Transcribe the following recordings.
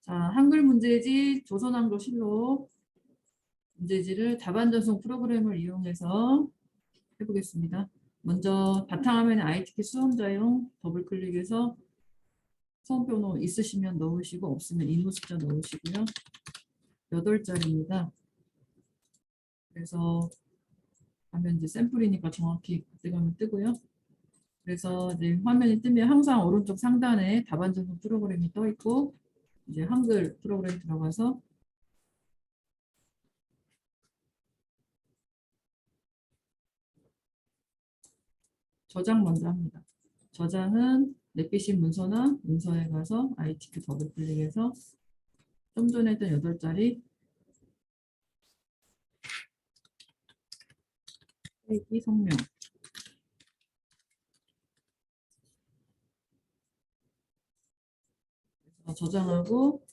자, 한글 문제지 조선왕조실록 문제지를 답안 전송 프로그램을 이용해서 해보겠습니다. 먼저 바탕화면에 ITK 수험자용 더블클릭해서 수험번호 있으시면 넣으시고 없으면 인물 숫자 넣으시고요. 8자리입니다. 그래서 화면 이제 샘플이니까 정확히 그때 가면 뜨고요. 그래서 이제 화면이 뜨면 항상 오른쪽 상단에 답안 전송 프로그램이 떠 있고 이제 한글 프로그램 들어가서 저장 먼저 합니다. 저장은 내 PC 문서나 문서에 가서 ITK 더블 클릭해서 좀 전에 했던 8자리 회기 성명 저장하고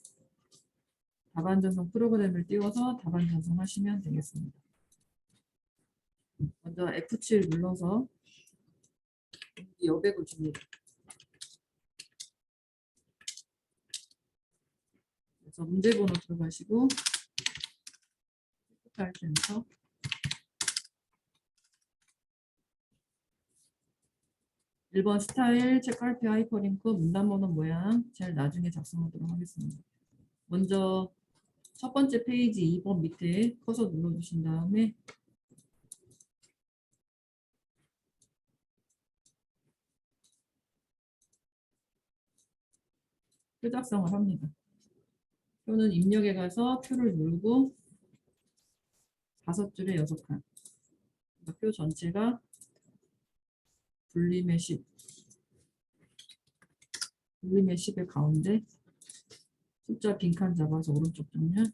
답안 전송 프로그램을 띄워서 답안 전송하시면 되겠습니다. 먼저 F7 눌러서 여백을 줍니다. 그래서 문제번호 들어가시고 스타일 센터 1번 스타일, 책갈피 하이퍼링크, 문단번호 모양 제일 나중에 작성하도록 하겠습니다. 먼저 첫 번째 페이지 2번 밑에 커서 눌러주신 다음에 표 작성을 합니다. 표는 입력에 가서 표를 누르고 5줄에 6칸. 표 전체가 분림의 10. 분림의 10의 가운데 숫자 빈칸 잡아서 오른쪽 정렬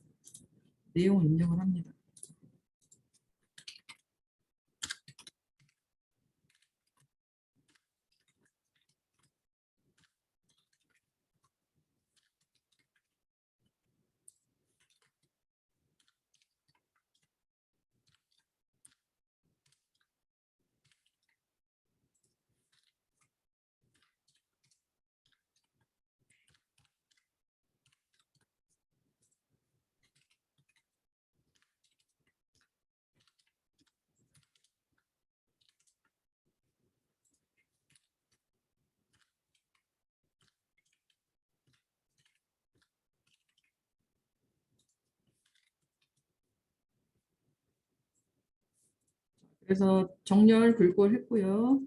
내용 입력을 합니다. 그래서 정렬 글꼴 했고요.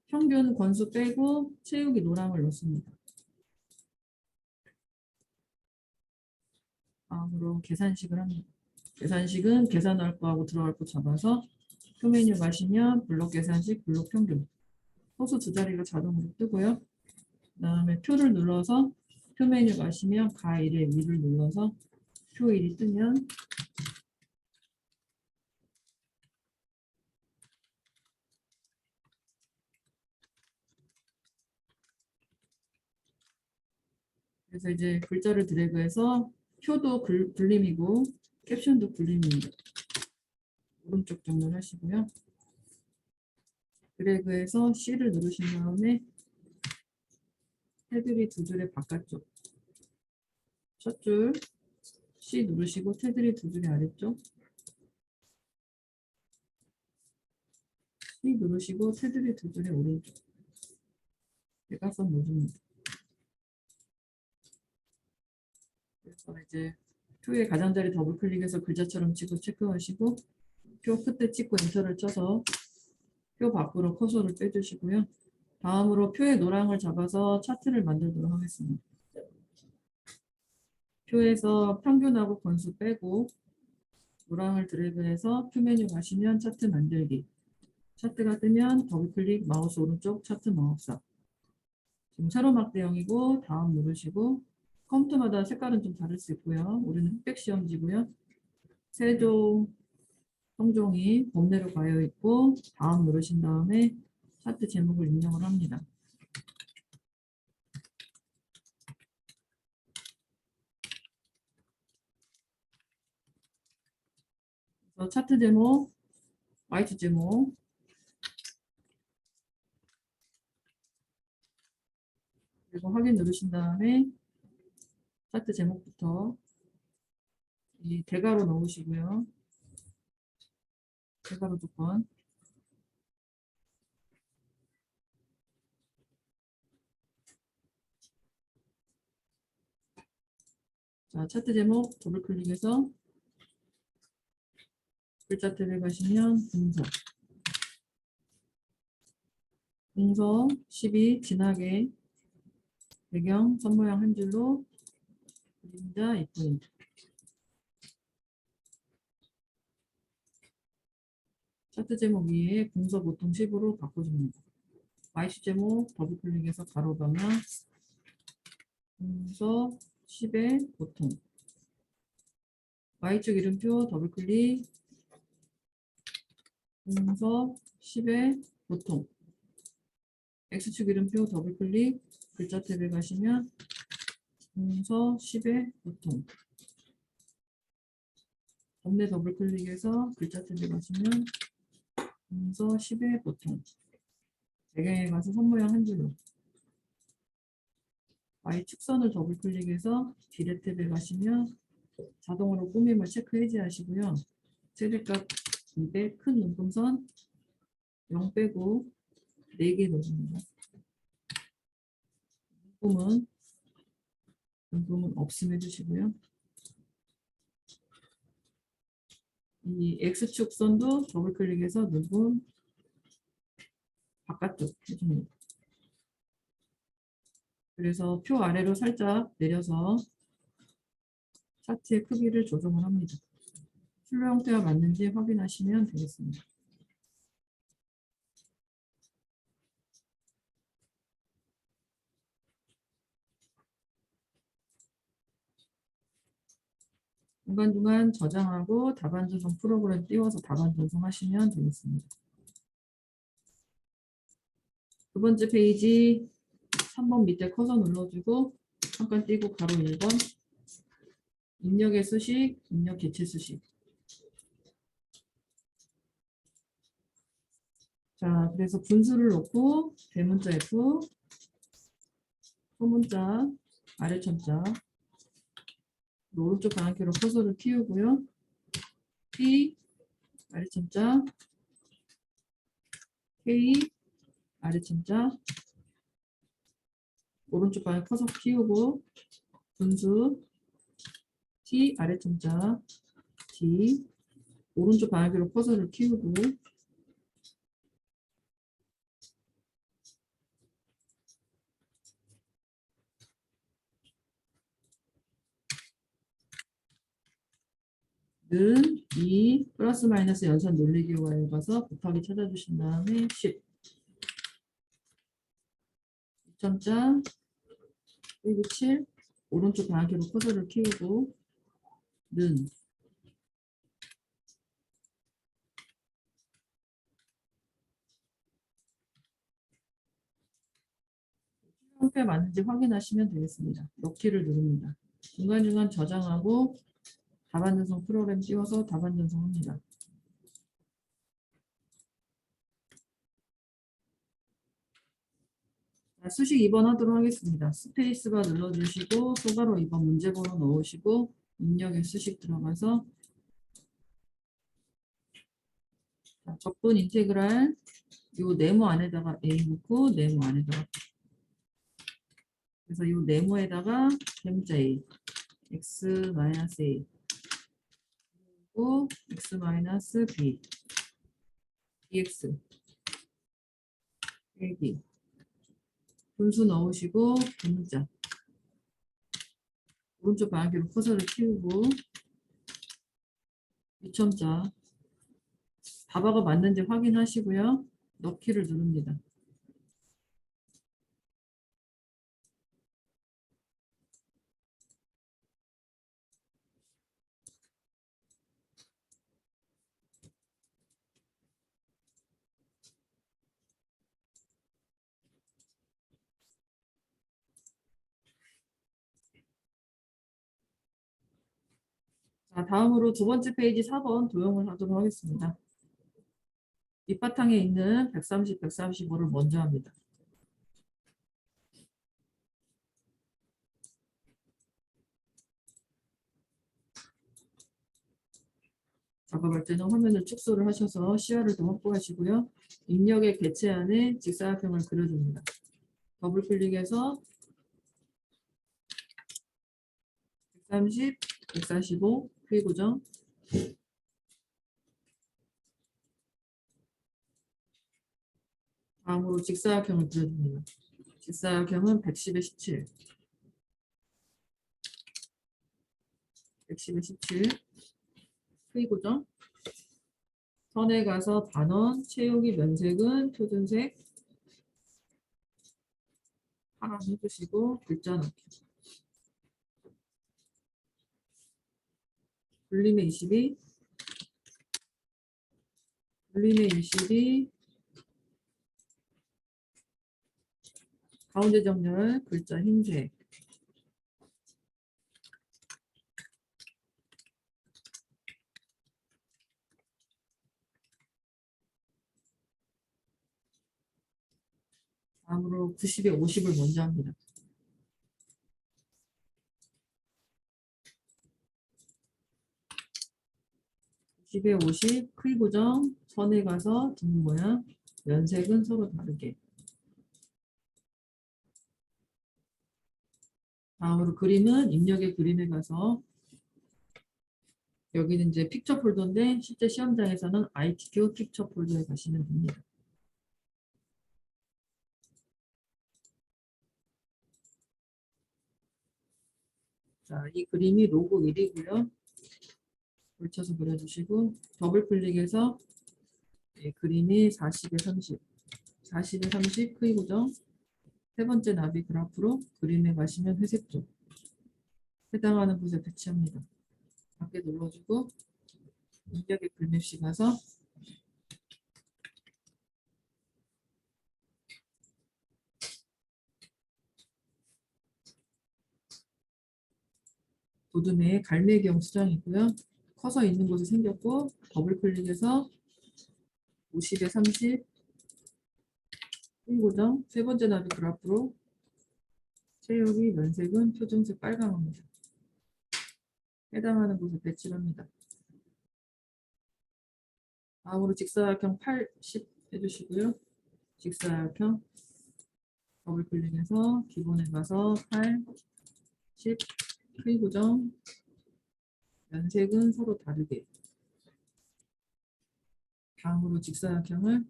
평균 권수 빼고 채우기 노랑을 넣습니다. 다음으로 계산식을 합니다. 계산식은 계산할 거하고 들어갈 거 잡아서 표 메뉴 가시면 블록 계산식, 블록 평균 호수 2자리가 자동으로 뜨고요. 그 다음에 표를 눌러서 표 메뉴 가시면 가 1에 2를 눌러서 표 1이 뜨면 그래서 이제 글자를 드래그해서 표도 불림이고 캡션도 불림입니다. 오른쪽 정렬 하시고요. 드래그해서 C를 누르신 다음에 테두리 2줄의 바깥쪽 첫 줄 C 누르시고 테두리 2줄의 아래쪽 C 누르시고 테두리 2줄의 오른쪽 대각선 노즐입니다. 그래서 이제 표의 가장자리 더블 클릭해서 글자처럼 찍고 체크하시고 표 끝에 찍고 엔터를 쳐서 표 밖으로 커서를 빼주시고요. 다음으로 표의 노랑을 잡아서 차트를 만들도록 하겠습니다. 표에서 평균하고 권수 빼고 노랑을 드래그해서 표 메뉴 가시면 차트 만들기 차트가 뜨면 더블클릭 마우스 오른쪽 차트 마법사 지금 세로 막대형이고 다음 누르시고 컴퓨터마다 색깔은 좀 다를 수 있고요. 우리는 흑백 시험지고요. 세종 성종이 범례로 가여 있고 다음 누르신 다음에 차트 제목을 입력을 합니다. 그래서 차트 제목, 화이트 제목 그리고 확인 누르신 다음에 차트 제목부터 이 대괄호 넣으시고요. 대괄호 조건. 자, 차트 제목 더블 클릭해서 글자 탭에 가시면 공서 12 진하게 배경 선모양 한 줄로 그림자 2포인트. 차트 제목 위에 공서 보통 10으로 바꿔줍니다. YC 제목 더블 클릭해서 가로 가면 공서 10의 보통. Y축 이름표 더블 클릭 공서 10의 보통. X축 이름표 더블 클릭 글자 탭에 가시면 공서 10의 보통. 전매 더블 클릭해서 글자 탭에 가시면 공서 10의 보통. 배경에 가서 손모양 한 줄로. Y축선을 더블 클릭해서 비례 탭에 가시면 자동으로 꾸밈을 체크 해제하시고요. 최대값 200 큰 눈금선 0 빼고 4개 넣습니다. 눈금은 없음 해주시고요. 이 X축선도 더블 클릭해서 눈금 바깥쪽 해줍니다. 그래서 표 아래로 살짝 내려서 차트의 크기를 조정을 합니다. 슬로 형태와 맞는지 확인하시면 되겠습니다. 중간중간 저장하고 답안 전송 프로그램 띄워서 답안 전송하시면 되겠습니다. 두 번째 페이지 3번 밑에 커서 눌러주고 잠깐 띄고 가로 1번 입력의 수식, 입력 개체 수식. 자, 그래서 분수를 넣고 대문자 F, 소문자, 아래천자, 오른쪽 방향키로 커서를 키우고요. P, 아래천자, K, 아래천자, 오른쪽 방향 커서 키우고 분수 T, 아래천자, D, 오른쪽 방향키로 커서를 키우고 는 2 플러스 마이너스 연산 놀리기와에 가서 곱하기 찾아주신 다음에 10 2점자 그리고 7 오른쪽 방향키로 커서를 키우고 는 형태 맞는지 확인하시면 되겠습니다. 넣기를 누릅니다. 중간중간 저장하고 답안 전송 프로그램 띄워서 답안 전송합니다. 자, 수식 2번 하도록 하겠습니다. 스페이스바 눌러주시고 소가로 2번 문제번호 넣으시고 입력의 수식 들어가서 자, 적분 인테그랄 요 네모 안에다가 A 넣고 네모 안에다가 그래서 요 네모에다가 대문자 A x-a 그리고 x-b dx 빼기 분수 넣으시고 대문자 오른쪽 방향키로 커서를 키우고 유첨자 답하고 맞는지 확인하시고요. 넣기를 누릅니다. 자, 다음으로 두 번째 페이지 4번 도형을 하도록 하겠습니다. 밑바탕에 있는 130, 135를 먼저 합니다. 작업할 때는 화면을 축소를 하셔서 시야를 더 확보하시고요. 입력의 객체 안에 직사각형을 그려줍니다. 더블 클릭해서 130, 145 크기 고정. 다음으로 직사각형을 그려줍니다. 직사각형은 110에 17. 110에 17 크기 고정. 선에 가서 단원, 채우기 면색은 표준색, 파란 해주시고 글자 넣기. 불림의 22, 불림의 22, 가운데 정렬 글자 흰색. 다음으로 90에 50을 먼저 합니다. 90에 50 크기 고정. 선에 가서 등 모양, 면색은 서로 다르게. 다음으로 그림은 입력의 그림에 가서 여기는 이제 픽처 폴더인데 실제 시험장에서는 ITQ 픽처 폴더에 가시면 됩니다. 자, 이 그림이 로고 1이고요. 걸쳐서 그려주시고 더블 클릭해서 그림이 40에 30, 40에 30 크기 고정. 세 번째 나비 그래프로 그림에 가시면 회색조 해당하는 곳에 배치합니다. 밖에 눌러주고 입력의 글맵시 가서 도둠의 갈매기형 수정이고요. 커서 있는 곳이 생겼고 더블 클릭해서 50에 30 크기 고정. 세 번째 나비 그래프로 채우기 면색은 표준색 빨강입니다. 해당하는 곳에 배치를 합니다. 다음으로 직사각형 80 해주시고요. 직사각형 더블 클릭해서 기본에 가서 8, 10 크기 고정. 면색은 서로 다르게. 다음으로 직사각형을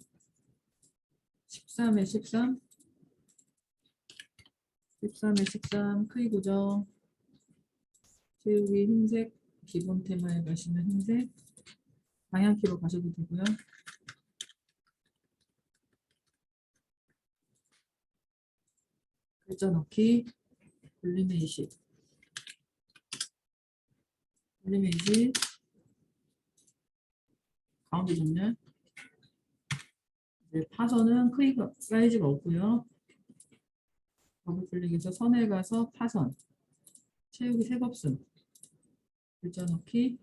13에 13, 13에 13 크기 고정. 채우기 흰색, 기본 테마에 가시면 흰색, 방향키로 가셔도 되고요. 글자 넣기, 볼륨의 20, 볼륨의 20, 가운데 정렬. 파선은 크기가 사이즈가 없고요. 더블 클릭해서 선에 가서 파선, 채우기 색없음, 글자 넣기,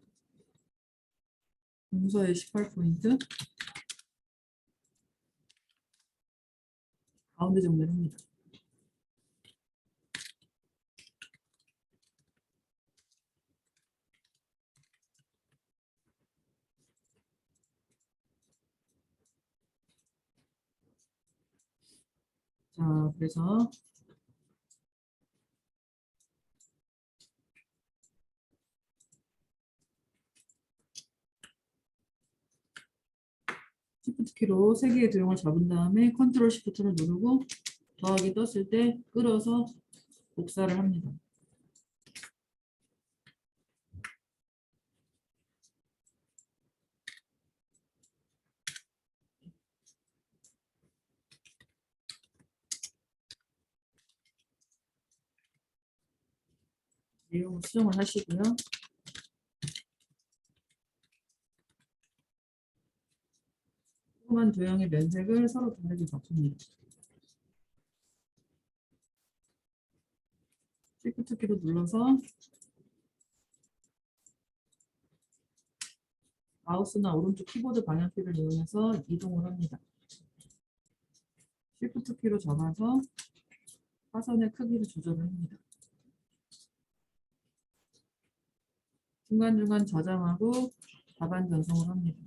동서의 18포인트, 가운데 정렬합니다. 자, 그래서 시프트 키로 3개의 도형을 잡은 다음에 컨트롤 시프트를 누르고 더하기 떴을 때 끌어서 복사를 합니다. 내용을 수정을 하시고요. 조그만 도형의 면색을 서로 다르게 바꿉니다. 시프트 키로 눌러서 마우스나 오른쪽 키보드 방향키를 이용해서 이동을 합니다. 시프트 키로 잡아서 화선의 크기를 조절을 합니다. 중간중간 저장하고 답안 전송을 합니다.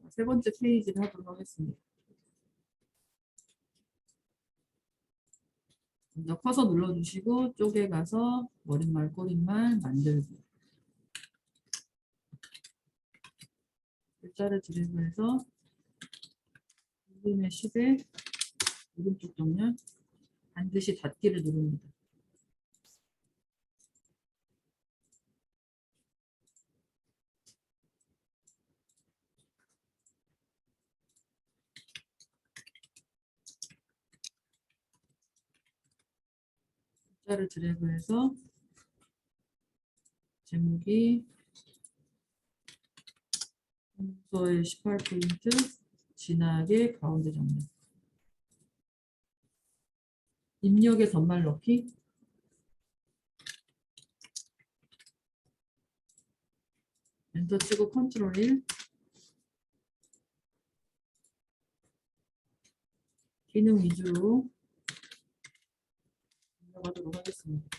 세 번째 페이지를 하도록 하겠습니다. 먼저 커서 눌러주시고 쪽에 가서 머릿말, 꼬릿말 만들기. 글자를 드래그해서 그림의 10에 오른쪽 정렬 반드시 닫기를 누릅니다. 글자를 드래그해서 제목이 문서의 18포인트 진하게 가운데 정렬. 입력의 덧말 넣기. 엔터 치고 컨트롤 1. 기능 위주로 들어가도록 하겠습니다.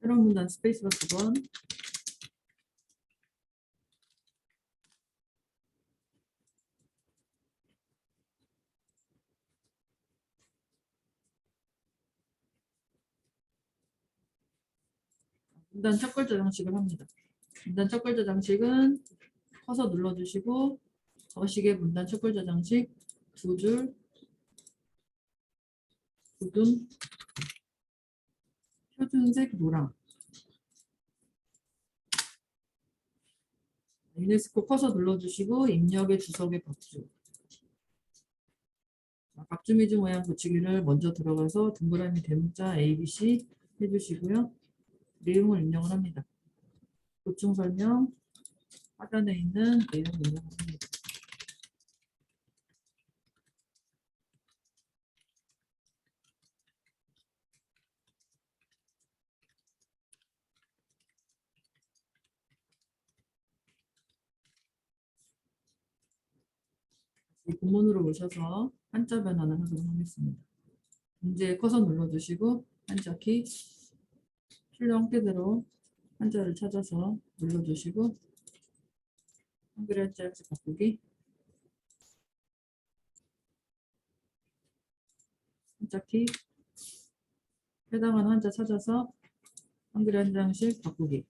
새로운 문단 스페이스바 2번. 문단 첫 글자 장식을 합니다. 문단 첫 글자 장식은 커서 눌러주시고 거시계 문단 첫 글자 장식 두 줄, 굳은 표준색 노랑. 유네스코 커서 눌러주시고 입력의 주석의 박주. 박주 미주 모양 붙이기를 먼저 들어가서 동그라미 대문자 ABC 해주시고요. 내용을 입력을 합니다. 보충 설명 하단에 있는 내용 입력을 합니다. 본문으로 오셔서 한자 변환을 하도록 하겠습니다. 문제에 커서 눌러주시고 한자 키 출력 형태대로 한자를 찾아서 눌러주시고 한글 한자 바꾸기. 한자 키 해당하는 한자 찾아서 한글 한 장씩 바꾸기.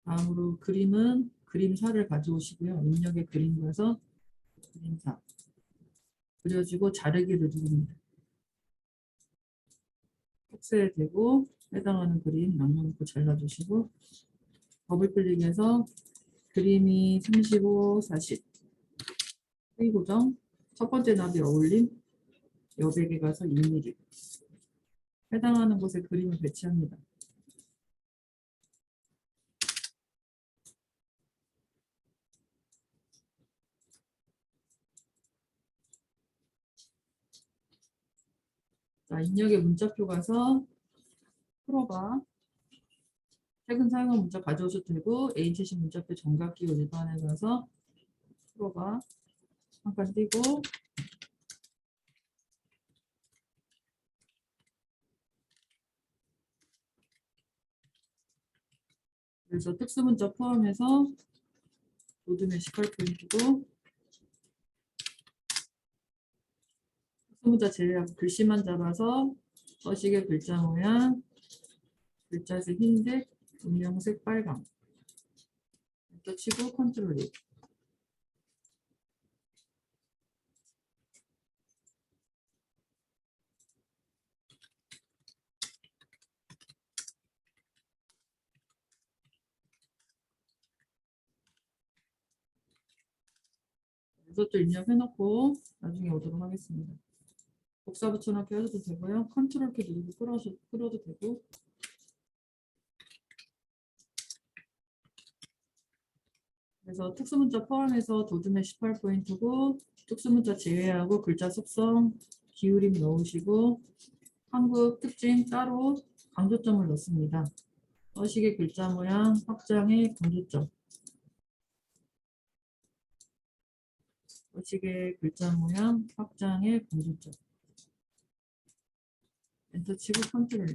다음으로 그림은 그림사를 가져오시고요. 입력의 그림 가서 그림사 그려주고 자르기를 누릅니다. 톡스에 대고 해당하는 그림 남겨놓고 잘라주시고 더블 클릭해서 그림이 35, 40 수위 고정 첫 번째 나비 어울림 여백에 가서 2mm 해당하는 곳에 그림을 배치합니다. 자, 입력의 문자표 가서 풀어봐. 최근 사용한 문자 가져오셔도 되고 HC 문자표 정각기호 1번에 가서 풀어봐. 한 칸 띄고 그래서 특수문자 포함해서 모든 18포인트고 특수문자 제외하고 글씨만 잡아서 서식의 글자 모양 글자색 흰색 음영색 빨강 엔터 치고 컨트롤 1. 이것도 입력해놓고 나중에 오도록 하겠습니다. 복사 붙여넣기 해도 되고요. 컨트롤 키 누르고 끌어도 되고. 그래서 특수문자 포함해서 도둠의 18포인트고 특수문자 제외하고 글자 속성, 기울임 넣으시고 한국 특징 따로 강조점을 넣습니다. 서식의 글자 모양 확장의 강조점. 서식의 글자 모양 확장의 강조점. 엔터 치고 컨트롤.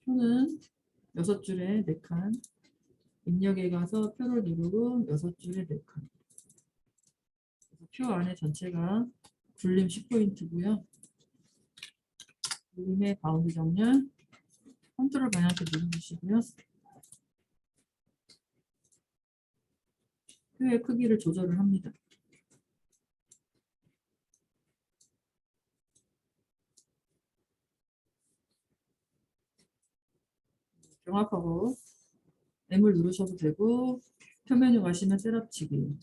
표는 6줄에 4칸. 입력에 가서 표를 누르고 6줄에 4칸. 표 안에 전체가 굴림 10포인트고요. 굴림의 가운데 정렬 컨트롤 방향키 누르시고요. 표의 크기를 조절을 합니다. 병합하고 M을 누르셔도 되고 표 메뉴 가시면 셋업치기.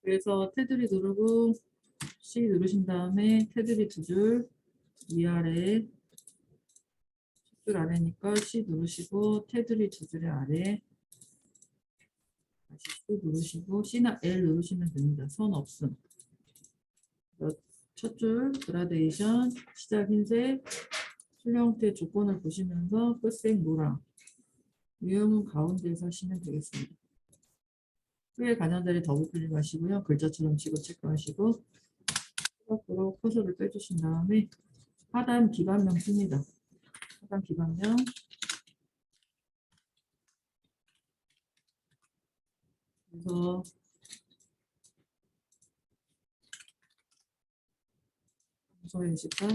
그래서 테두리 누르고 C 누르신 다음에 테두리 2줄 위아래 줄 아래니까 C 누르시고 테두리 2줄의 아래 다시 C 누르시고 C나 L 누르시면 됩니다. 선 없음. 첫 줄 그라데이션 시작 흰색 술 형태 조건을 보시면서 끝색 노랑 유형은 가운데에서 하시면 되겠습니다. 후에 관련자리 더블 클릭하시고요. 글자처럼 치고 체크하시고 앞으로 커서를 빼주신 다음에 하단 기반명 씁니다. 하단 기반명 그래서 소의 시가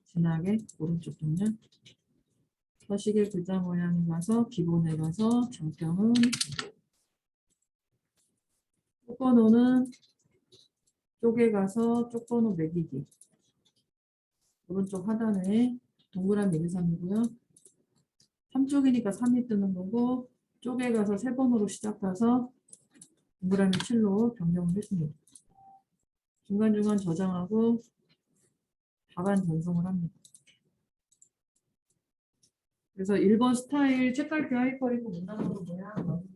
진하게 오른쪽 정렬 서식의 글자 모양에 가서 기본에 가서 장평은 쪽번호는 쪽에 가서 쪽번호 매기기 오른쪽 하단에 동그라미 1, 2, 3이고요. 3쪽이니까 3이 뜨는 거고 쪽에 가서 세 번호로 시작해서 동그라미 7로 변경을 했습니다. 중간중간 저장하고 답안 전송을 합니다. 그래서 1번 스타일 책갈피 하이퍼리고 문단으로 모양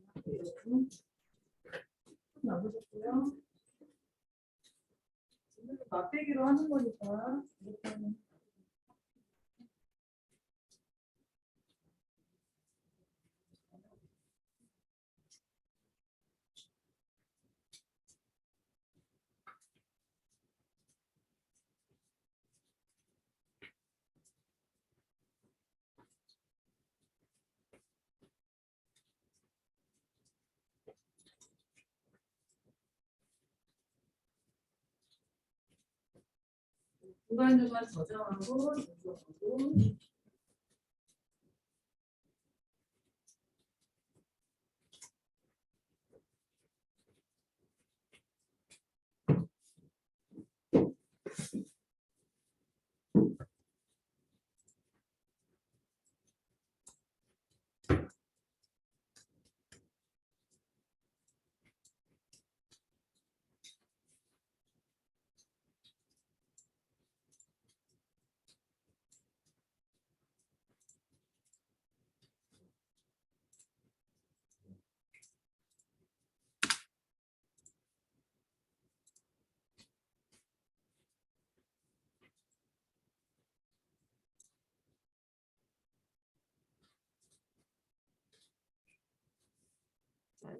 나누셨고요. 맛배기로 하는 거니까 이렇게 중간중간 저장하고 조정하고.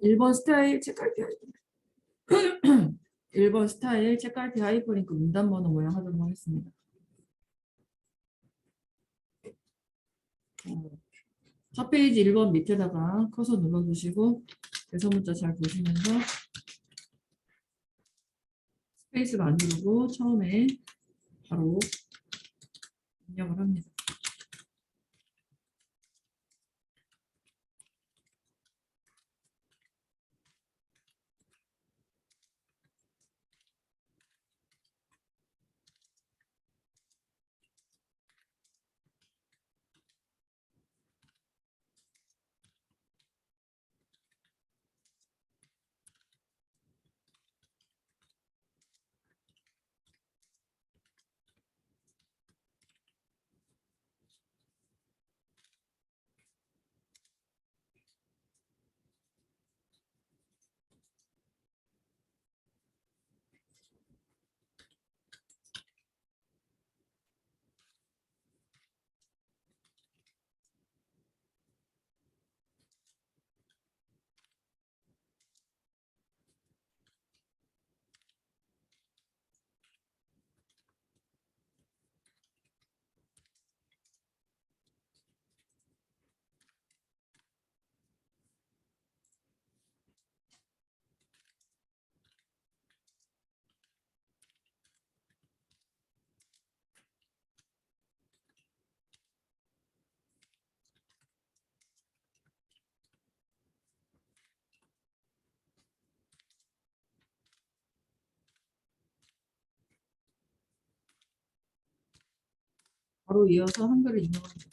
1번 스타일 책갈피 하이퍼링크 1번 스타일 책갈피 하이퍼링크 문단 번호 모양 하도록 하겠습니다. 첫 페이지 1번 밑에다가 커서 눌러주시고 대서 문자 잘 보시면서 스페이스를 안 누르고 처음에 바로 입력을 합니다. 바로 이어서 한글을 입력합니다.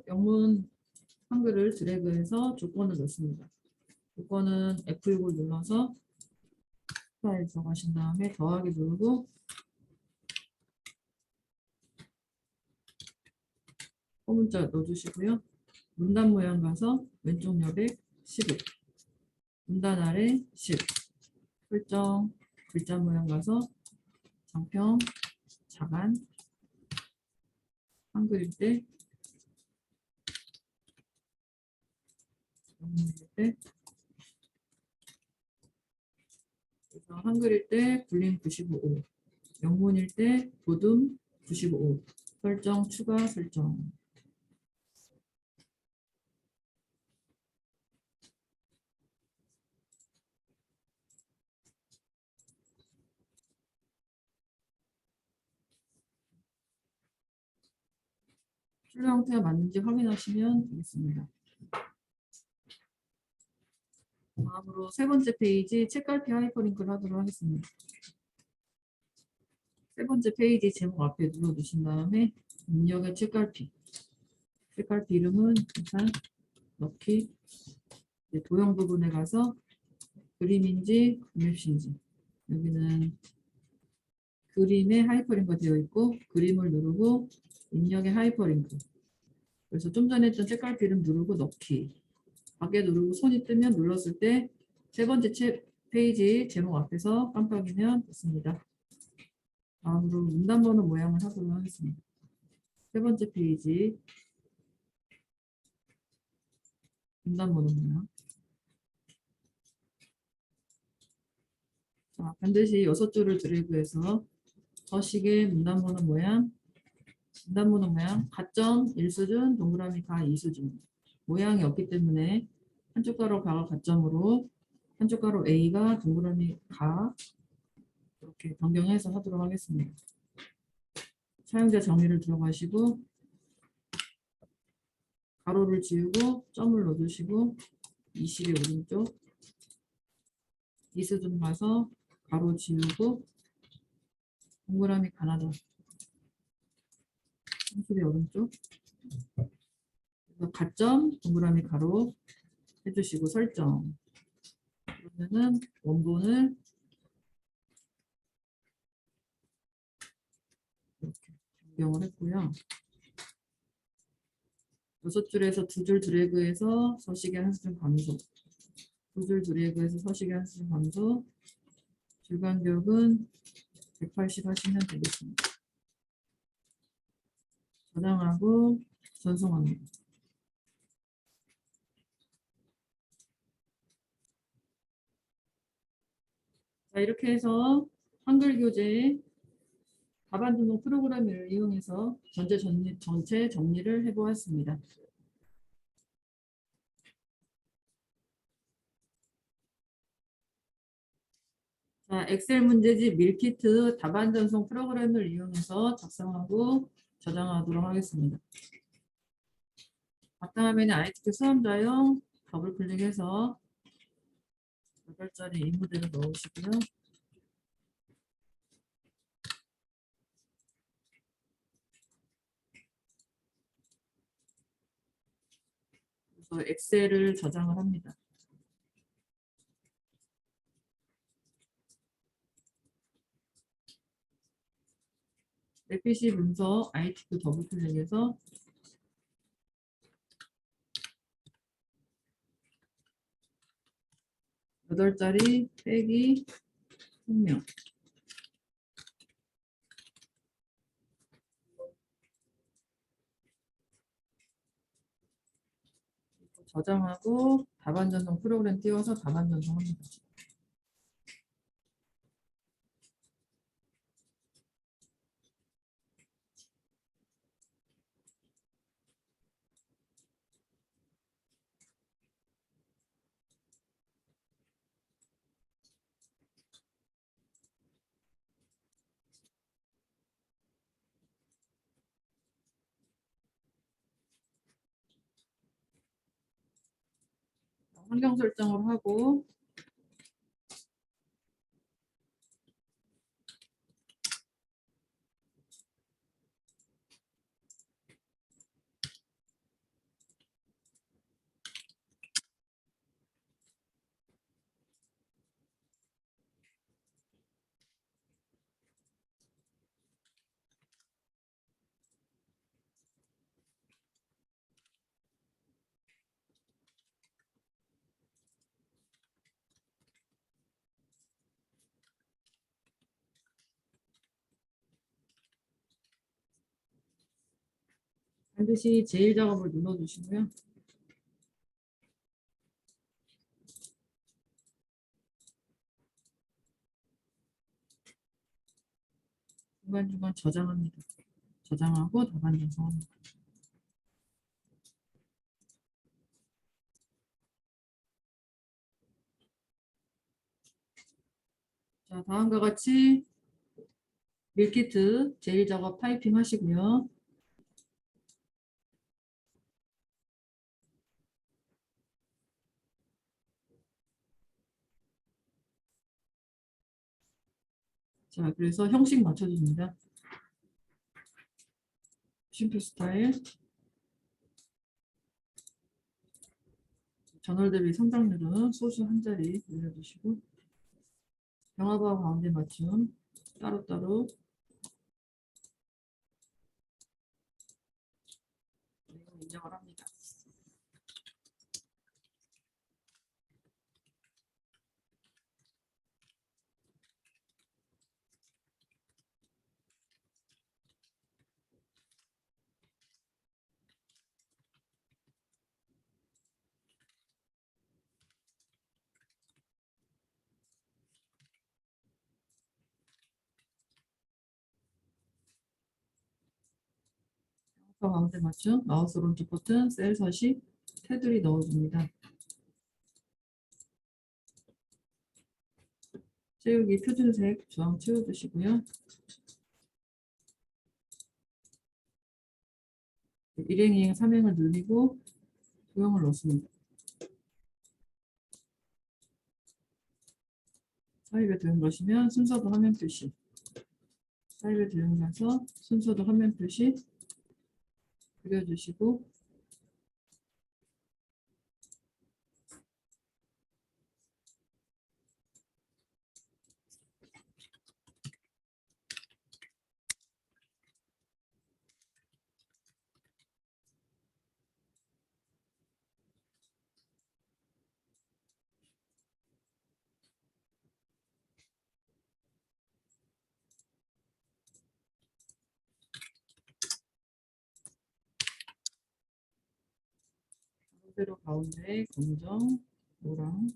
영문 한글을 드래그해서 조건을 넣습니다. 조건은 F6을 눌러서 스타일 들어가신 다음에 더하기 누르고 소문자 넣어주시고요. 문단 모양 가서 왼쪽 여백 15, 문단 아래 10, 설정 글자 모양 가서 장평, 자간, 한글일 때, 영문일 때, 그래서 한글일 때 불림 95, 영문일 때 도둠 95, 설정 추가 설정. 출력 형태가 맞는지 확인하시면 되겠습니다. 다음으로 세 번째 페이지 책갈피 하이퍼링크를 하도록 하겠습니다. 세 번째 페이지 제목 앞에 눌러주신 다음에 입력의 책갈피 이름은 일단 넣기, 도형 부분에 가서 그림인지 맵시인지, 여기는 그림에 하이퍼링크가 되어 있고 그림을 누르고 입력의 하이퍼링크, 그래서 좀 전에 했던 책갈피 이름 누르고 넣기, 밖에 누르고 손이 뜨면 눌렀을 때 세 번째 페이지 제목 앞에서 깜빡이면 됐습니다. 다음으로 문단 번호 모양을 하도록 하겠습니다. 세 번째 페이지 분단 번호 모양. 자, 반드시 6줄을 드래그해서 서식의 문단 번호 모양, 문단 번호 모양, 가점 1수준, 동그라미 가 2수준. 모양이 없기 때문에 한쪽 가로 가가 가점으로, 한쪽 가로 A가 동그라미 가, 이렇게 변경해서 하도록 하겠습니다. 사용자 정의를 들어가시고 가로를 지우고 점을 넣어주시고 20의 오른쪽 2수준 가서 가로 지우고 동그라미 가나다 30의 오른쪽 그래서 가점 동그라미 가로 해주시고 설정. 그러면은 원본을 이렇게 변경을 했고요. 6줄에서 2줄 드래그해서 서식의 한수준 감소, 2줄 드래그해서 서식의 한수준 감소, 줄 간격은 180 하시면 되겠습니다. 저장하고 전송합니다. 자, 이렇게 해서 한글 교재 답안 등록 프로그램을 이용해서 전체 정리를 해보았습니다. 자, 엑셀 문제집 밀키트 답안 전송 프로그램을 이용해서 작성하고 저장하도록 하겠습니다. 바탕화면에 ITQ 수험자용 더블 클릭해서 8자리 인물대로 넣으시고요. 그래서 엑셀을 저장을 합니다. 내 PC 문서 ITQ 더블 클릭해서 여덟 자리 빼기 성명 저장하고 답안 전송 프로그램 띄워서 답안 전송합니다. 환경 설정을 하고 반드시 제일 작업을 눌러주시고요. 중간중간 저장합니다. 저장하고 답안 전송합니다. 자, 다음과 같이 밀키트 제일 작업 타이핑 하시고요. 자, 그래서 형식 맞춰줍니다. 심플 스타일 전월 대비 성장률은 소수 한 자리 올려주시고 병합과 가운데 맞춤 따로따로 인정을 합니다. 가운데 맞춤, 마우스 오른쪽 버튼, 셀 서식, 테두리 넣어줍니다. 채우기 표준색 주황 채워주시고요. 일행, 2행, 3행을 늘리고 도형을 넣습니다. 사입에 도형 넣으시면 순서도 화면 표시, 사입에 도형 넣어서 순서도 화면 표시 그려주시고 그대로 가운데 검정, 노랑,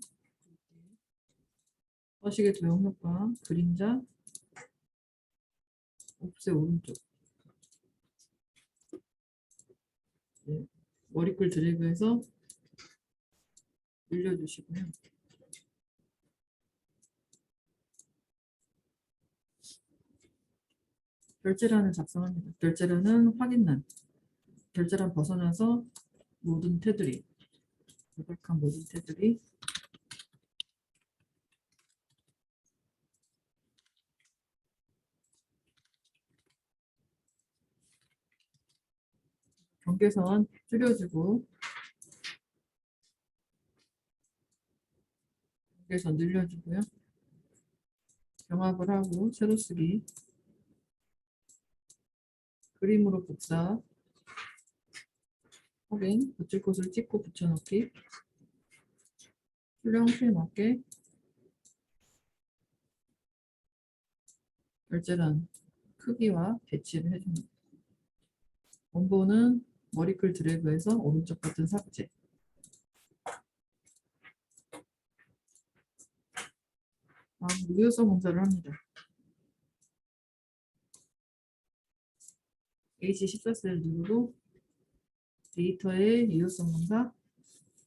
서식의 도형 효과, 그림자, 옵셋 오른쪽, 네. 머리글 드래그해서 늘려주시고요. 결제란을 작성합니다. 결제란은 확인란, 결제란 벗어나서 모든 테두리, 요약한 모든 테두리, 경계선 줄여주고 경계선 늘려주고요. 병합을 하고 세로 쓰기, 그림으로 복사, 확인, 붙일 곳을 찍고 붙여넣기, 출력 형태에 맞게 결제란 크기와 배치를 해줍니다. 원본은 머리글 드래그해서 오른쪽 버튼 삭제. 다음 유효성 검사를 합니다. H14셀 누르고 데이터의 유효성 검사,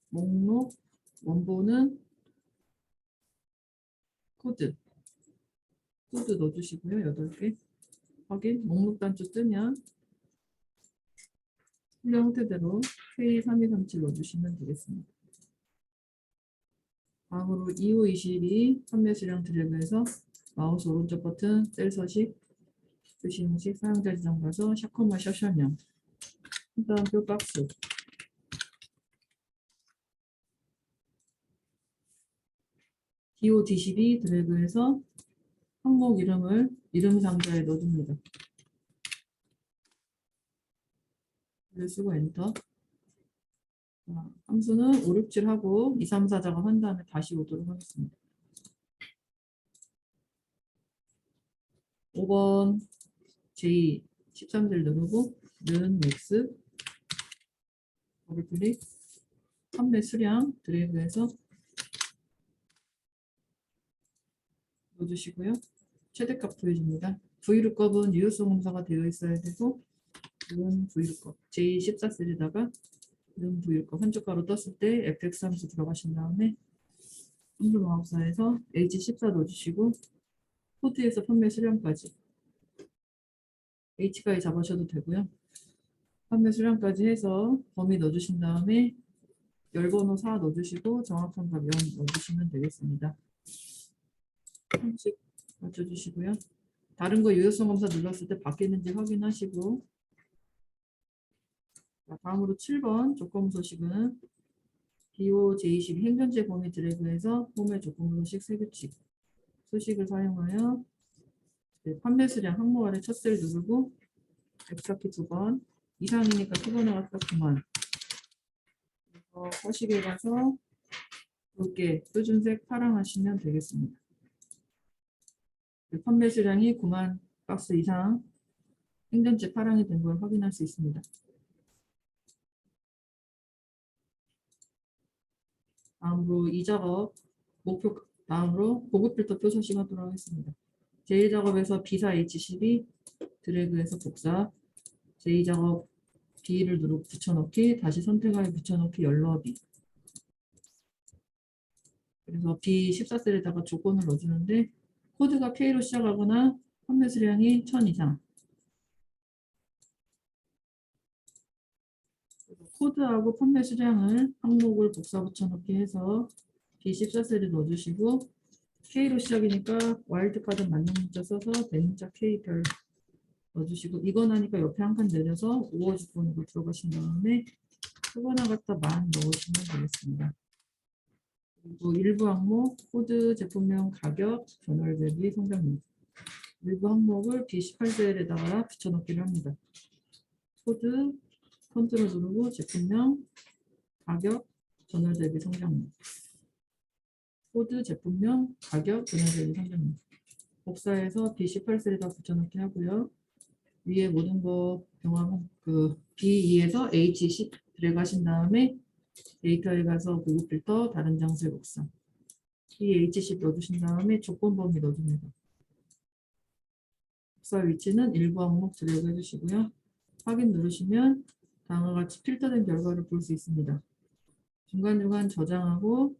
목록, 원본은 코드 넣어주시고요. 8개. 확인, 목록 단추 뜨면 출력 형태대로 K3237 넣어주시면 되겠습니다. 다음으로 2522 판매 수량 드래그해서 마우스 오른쪽 버튼 셀 서식 표시 형식 사용자 지정 가서 샤코마 샤샤냥 다음 표 박스 DO-D12 드래그해서 항목 이름을 이름 상자에 넣어줍니다. 쓰고 엔터. 함수는 5, 6, 7 하고 2, 3, 4 작업한 다음에 다시 오도록 하겠습니다. 5번 J 13절 누르고 는 맥스 더블 클릭 판매 수량 드래그해서 넣어주시고요. 최대값 구해줍니다. V루컵은 유효성 검사가 되어 있어야 되고 는 V루컵 J14셀에다가 는 V루컵 한쪽 가로 떴을 때 fx 함수 들어가신 다음에 함수 마법사에서 H14 넣어주시고 코드에서 판매 수량까지 H까지 잡으셔도 되고요. 판매 수량까지 해서 범위 넣어주신 다음에 열번호 4 넣어주시고 정확한 값 0 넣어주시면 되겠습니다. 한씩 맞춰주시고요. 다른 거 유효성 검사 눌렀을 때 바뀌는지 확인하시고 다음으로 7번 조건 소식은 DO-J12 행전제 범위 드래그해서 홈의 조건 소식 세규칙 소식을 사용하여 판매 수량 항목 아래 첫 셀 누르고 X키 2번 이상이니까 2번에 갔다 그만 서식에 가서 굵게 표준색 파랑 하시면 되겠습니다. 판매 수량이 9만 박스 이상 행전제 파랑이 된 걸 확인할 수 있습니다. 다음으로 이 작업 목표 다음으로 고급 필터 표 서식하도록 하겠습니다. 제1작업에서 B4H12 드래그해서 복사 제2작업 B를 누르고 붙여넣기, 다시 선택하기 붙여넣기, 열너비. 그래서 B14셀에다가 조건을 넣어주는데 코드가 K로 시작하거나 판매 수량이 1000 이상. 코드하고 판매 수량을 항목을 복사 붙여넣기 해서 B14셀에 넣어주시고 K로 시작이니까 와일드카드 맞는 문자 써서 대문자 K별 넣어주시고 이거 나니까 옆에 한 칸 내려서 5호 주권으로 들어가신 다음에 크거나 같다 만 넣으시면 되겠습니다. 그리고 일부 항목 코드 제품명 가격 전월 대비 성장률 일부 항목을 B18셀에다가 붙여넣기를 합니다. 코드 컨트롤 누르고 제품명 가격 전월 대비 성장률 코드 제품명 가격 전월 대비 성장률 복사해서 B18셀에다 붙여넣기 하고요. 위에 모든 거 병합 B2에서 H10 드래그 하신 다음에 데이터에 가서 고급 필터 다른 장소에 복사 이 H10 넣어주신 다음에 조건 범위 넣어줍니다. 복사 위치는 일부 항목 드래그 해주시고요. 확인 누르시면 다음과 같이 필터된 결과를 볼 수 있습니다. 중간중간 저장하고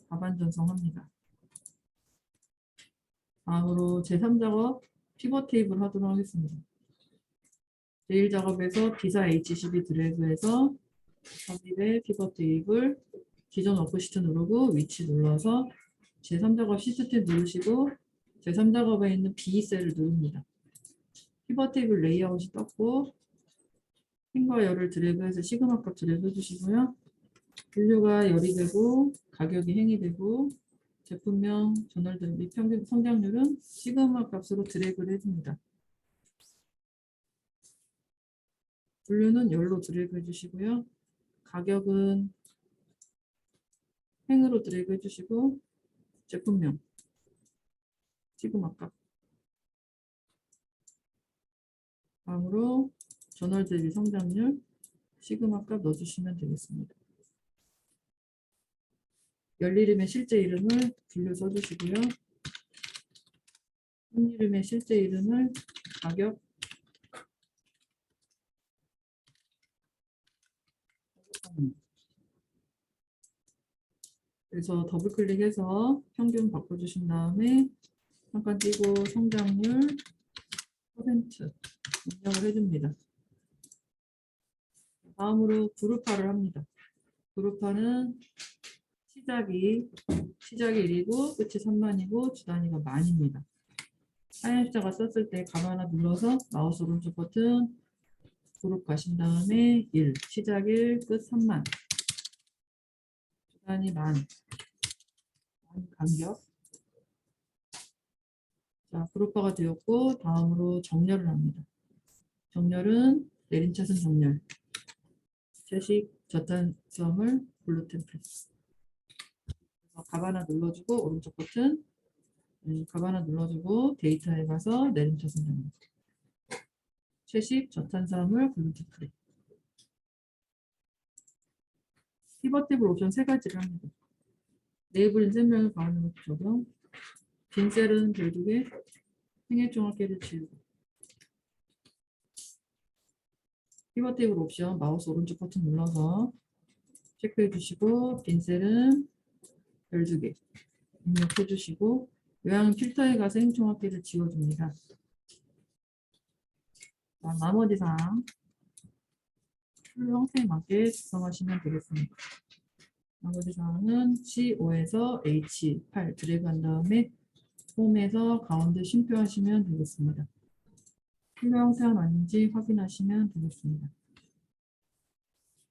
가반 전송합니다. 다음으로 제3작업 피벗 테이블 하도록 하겠습니다. 제1작업에서 비사 H12 드래그해서 삽입에 피벗 테이블 기존 워크 시트 누르고 위치 눌러서 제3작업 시트 탭 누르시고 제3작업에 있는 B셀을 누릅니다. 피벗 테이블 레이아웃이 떴고 힘과 열을 드래그해서 시그마 값 드래그 해주시고요. 분류가 열이 되고 가격이 행이 되고 제품명 전월 대비 평균 성장률은 시그마 값으로 드래그를 해줍니다. 분류는 열로 드래그 해주시고요. 가격은 행으로 드래그 해주시고 제품명 시그마 값 다음으로 전월 대비 성장률 시그마 값 넣어주시면 되겠습니다. 열 이름의 실제 이름을 분류 써주시고요. 한 이름의 실제 이름을 가격 그래서 더블 클릭해서 평균 바꿔주신 다음에 잠깐 띄고 성장률 퍼센트 입력을 해줍니다. 다음으로 그룹화를 합니다. 그룹화는 시작이 1이고 끝이 3만이고 주 단위가 만입니다. 사용자가 썼을 때 가로 하나 눌러서 마우스 오른쪽 버튼 그룹 가신 다음에 1 시작 1 끝 3만 주 단위 만 간격 자 그룹화가 되었고 다음으로 정렬을 합니다. 정렬은 내림차순 정렬 채식 저탄섬을 블루 템플 가바나 눌러주고 오른쪽 버튼 가바나 눌러주고 데이터에 가서 내림차순 정렬 채식 저탄섬을 블루 템플 피벗 테이블 옵션 3가지를 합니다. 네이블인 설명을 가운데 놓고 적용 빈 셀은 결국에 행액종합계를 지우고 피벗 테이블 옵션 마우스 오른쪽 버튼 눌러서 체크해 주시고 빈 셀은 별 2개 입력해 주시고 요양 필터에 가서 행종합계를 지워줍니다. 자, 나머지 사항 풀 형태에 맞게 작성하시면 되겠습니다. 나머지 사항은 C5에서 H8 드래그 한 다음에 홈에서 가운데 쉼표하시면 되겠습니다. 필요 형태가 맞는지 확인하시면 되겠습니다.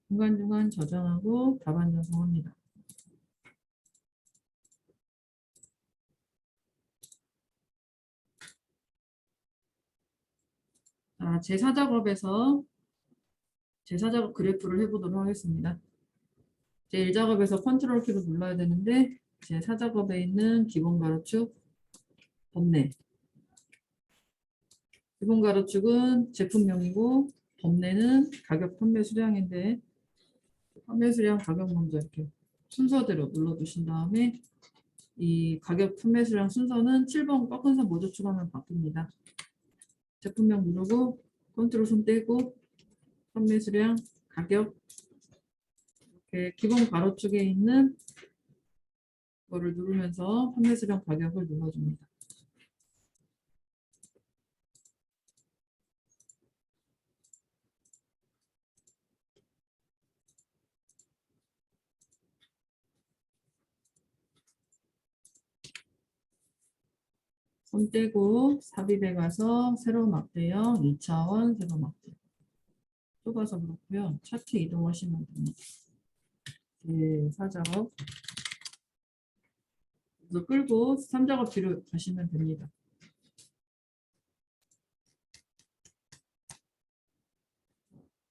중간중간 저장하고 답안 전송합니다. 자, 제4작업에서 제4작업 그래프를 해보도록 하겠습니다. 제1작업에서 컨트롤 키로 눌러야 되는데 제4작업에 있는 기본 가로축 범례 기본 가로축은 제품명이고 범례는 가격 판매 수량인데 판매 수량 가격 먼저 이렇게 순서대로 눌러주신 다음에 이 가격 판매 수량 순서는 7번 꺾은 선 모두 추가하면 바뀝니다. 제품명 누르고 컨트롤 손 떼고 판매 수량, 가격, 이렇게 기본 가로축에 있는 거를 누르면서 판매 수량 가격을 눌러줍니다. 손 떼고 삽입에 가서 새로운 막대형 2차원 새로운 막대 좁아서 그렇고요. 차트 이동하시면 됩니다. 사작업 그래서 끌고 3작업 뒤로 가시면 됩니다.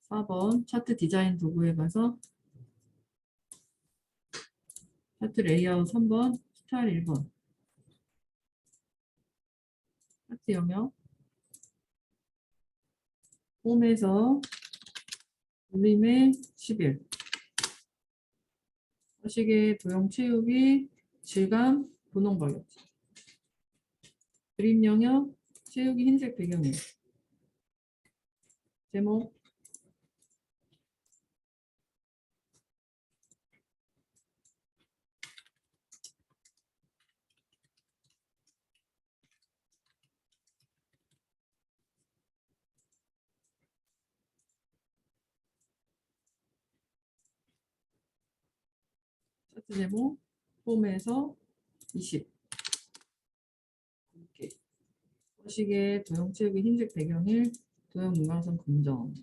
(4번) 차트 디자인 도구에 가서 차트 레이아웃 3번, 스타일 1번, 차트 영역, 홈에서 울림의 11, 서식의 도형 채우기, 질감, 분홍 가격, 그림 영역, 채우기 흰색 배경이에요. 제목, 차트 제목, 홈에서 20, 이렇게 서식의 도형 채우기 흰색 배경일, 도형 윤곽선 검정.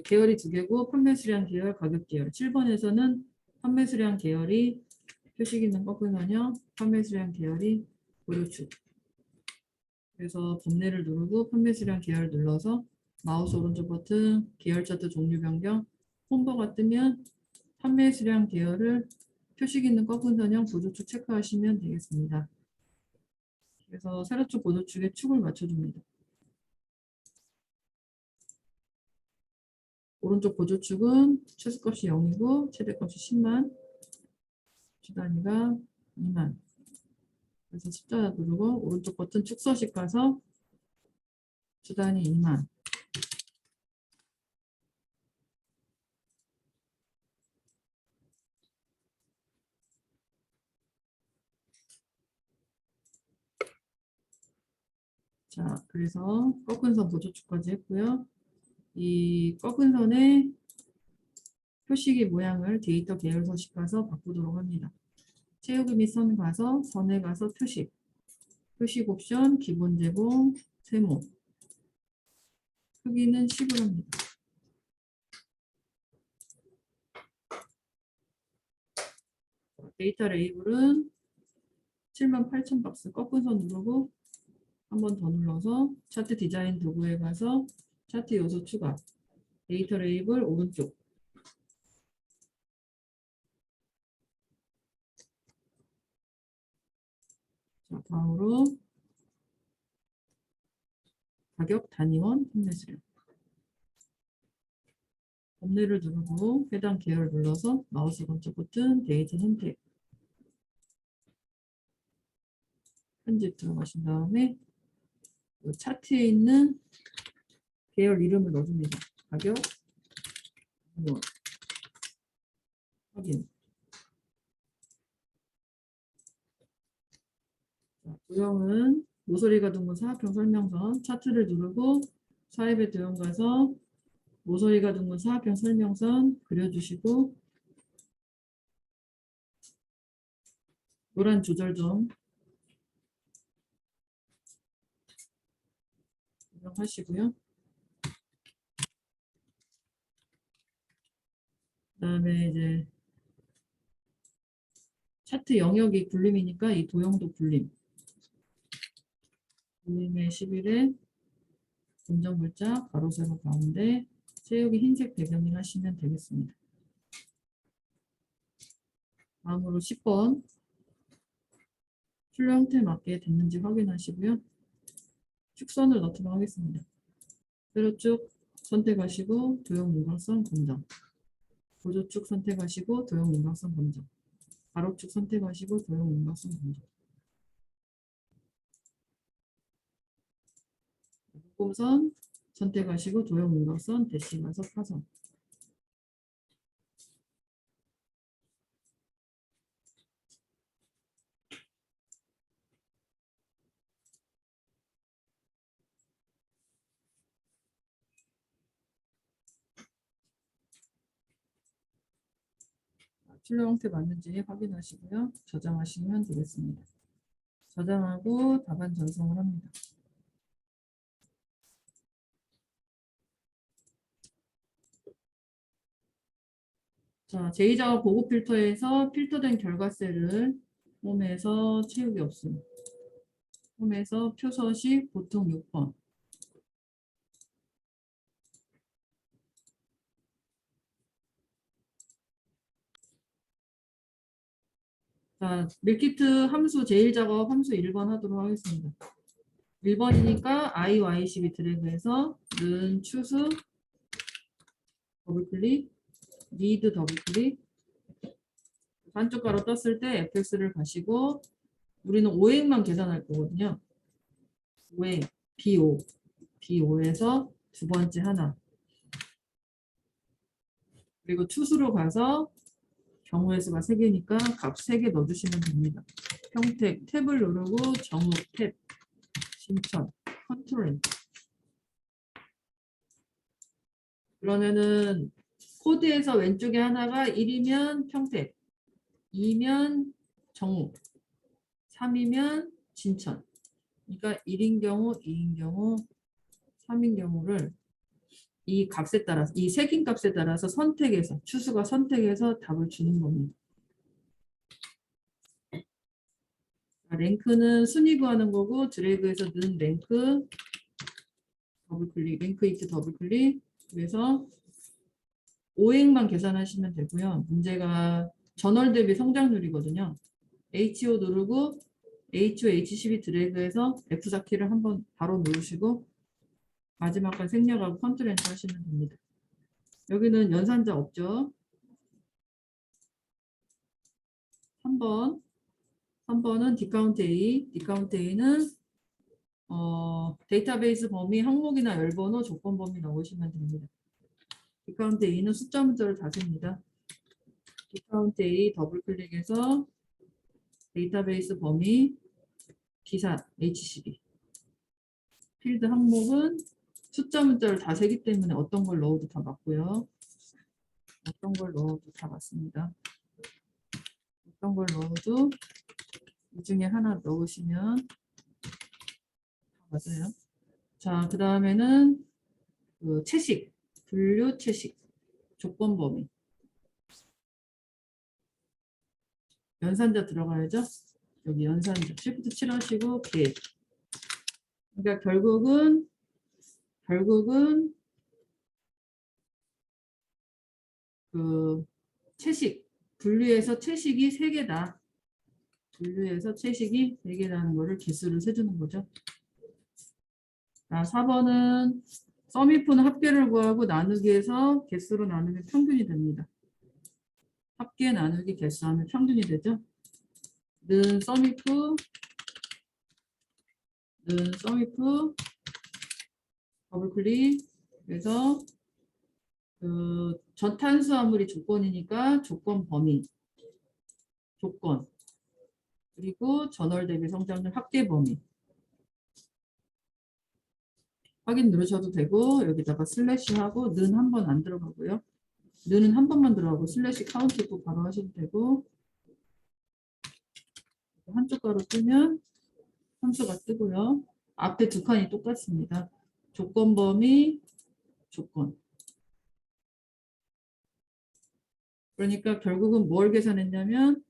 계열이 두 개고 판매 수량 계열, 가격 계열. 7번에서는 판매 수량 계열이 표시 기능 꺾으면요. 판매 수량 계열이 고르축. 그래서 범례를 누르고 판매 수량 계열 눌러서 마우스 오른쪽 버튼 계열 차트 종류 변경 홈버가 뜨면 판매 수량 계열을 표시 기능 꺾은 선형 보조축 체크하시면 되겠습니다. 그래서 세로축 보조축에 축을 맞춰줍니다. 오른쪽 보조축은 최소값이 0이고 최대값이 10만, 주단위가 2만. 그래서 십자가 누르고 오른쪽 버튼 축서식 가서 주단위 2만. 자, 그래서 꺾은 선 보조축까지 했고요. 이 꺾은 선의 표시기 모양을 데이터 계열 서식 가서 바꾸도록 합니다. 채우기 및 선 가서 선에 가서 표식. 표식 옵션, 기본 제공, 세모. 크기는 10을 합니다. 데이터 레이블은 78,000 박스 꺾은 선 누르고 한 번 더 눌러서 차트 디자인 도구에 가서 차트 요소 추가. 데이터 레이블 오른쪽. 자, 다음으로 가격 단위원 판매 수량. 범례를 누르고 해당 계열 눌러서 마우스 오른쪽 버튼 데이터 선택. 편집 들어가신 다음에 차트에 있는 계열 이름을 넣어줍니다. 가격, 단위원, 확인. 자, 도형은 모서리가 둥근 사각형 설명선. 차트를 누르고 사입의 도형 가서 모서리가 둥근 사각형 설명선 그려주시고 노란 조절점 하시고요. 그다음에 이제 차트 영역이 굴림이니까 이 도형도 굴림. 굴림의 11에 검정 글자 가로 세로 가운데 채우기 흰색 배경을 하시면 되겠습니다. 다음으로 10번 출력 형태에 맞게 됐는지 확인하시고요. 축선을 넣도록 하겠습니다. 세로축 선택하시고 도형 윤곽선 검정. 보조축 선택하시고 도형 윤곽선 검정. 가로축 선택하시고 도형 윤곽선 검정. 묶음선 선택하시고 도형 윤곽선 대시 가서 파선. 출력 형태 맞는지 확인하시고요. 저장하시면 되겠습니다. 저장하고 답안 전송을 합니다. 자, 제2작업 보고 필터에서 필터된 결과셀을 홈에서 채우기 없음. 홈에서 표서식 보통 6번. 자, 밀키트 함수 제1작업 함수 1번 하도록 하겠습니다. 1번이니까 IY12 드래그해서 는 추수 더블클릭 리드 더블클릭 한쪽 가로 떴을 때 fx를 가시고 우리는 오행만 계산할 거거든요. 오행 B5 B5에서 두 번째 하나 그리고 추수로 가서 경우의 수가 3개니까 값 3개 넣어주시면 됩니다. 평택 탭을 누르고 정읍 탭 신천 컨트롤 엔터. 그러면은 코드에서 왼쪽에 하나가 1이면 평택 2면 정읍 3이면 진천. 그러니까 1인 경우 2인 경우 3인 경우를 이 값에 따라서 이 색인 값에 따라서 선택해서 추수가 선택해서 답을 주는 겁니다. 랭크는 순위 구하는 거고 드래그해서 는 랭크 더블클릭 랭크 이트 더블클릭 그래서 오행만 계산하시면 되고요. 문제가 전월 대비 성장률이거든요. HO 누르고 HO H12 드래그해서 F4키를 한번 바로 누르시고 마지막까지 생략하고 컨트롤 엔터 하시면 됩니다. 여기는 연산자 없죠. 3번은 디카운트 A. 디카운트 A는 데이터베이스 범위 항목이나 열번호 조건 범위 넣으시면 됩니다. 디카운트 A는 숫자 문자를 다 셉니다. 디카운트 A 더블클릭해서 데이터베이스 범위 기사 H12 필드 항목은 숫자 문자를 다 세기 때문에 어떤 걸 넣어도 다 맞고요. 어떤 걸 넣어도 다 맞습니다. 어떤 걸 넣어도 이 중에 하나 넣으시면 다 맞아요. 자, 그 다음에는 그 채식, 분류 채식, 조건 범위. 연산자 들어가야죠. 여기 연산자, Shift 7 하시고 계획. 그러니까 결국은 그 채식, 분류해서 채식이 3개다. 분류해서 채식이 3개라는 거를 개수를 세주는 거죠. 자, 4번은 썸이프는 합계를 구하고 나누기해서 개수로 나누면 평균이 됩니다. 합계 나누기 개수하면 평균이 되죠. 는 썸이프 더블클릭 그래서 그 저탄수화물이 조건이니까 조건 범위 조건 그리고 전월 대비 성장률 합계 범위 확인 누르셔도 되고 여기다가 슬래시 하고 는 한 번 안 들어가고요. 는은 한 번만 들어가고 슬래시 카운트 또 바로 하셔도 되고 한쪽 가로 뜨면 함수가 뜨고요. 앞에 두 칸이 똑같습니다. 조건 범위 조건 그러니까 결국은 뭘 계산했냐면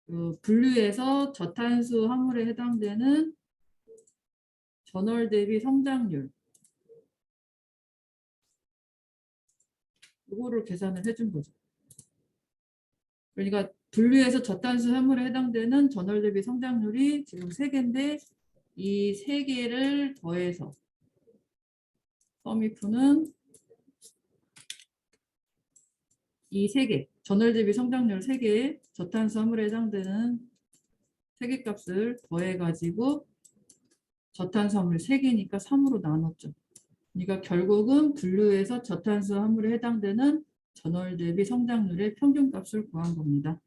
그 분류에서 저탄수 화물에 해당되는 전월 대비 성장률 이거를 계산을 해준 거죠. 그러니까 분류에서 저탄수 화물에 해당되는 전월 대비 성장률이 지금 3개인데 이 3개를 더해서 썸이프는 이 3개 전월 대비 성장률 3개에 저탄수 화물에 해당되는 3개 값을 더해가지고 저탄수화물 3개니까 3으로 나눴죠. 그러니까 결국은 분류에서 저탄소 화물에 해당되는 전월 대비 성장률의 평균값을 구한 겁니다.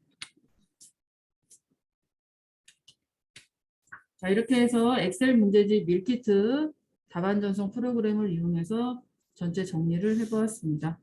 자, 이렇게 해서 엑셀 문제집 밀키트 답안 전송 프로그램을 이용해서 전체 정리를 해보았습니다.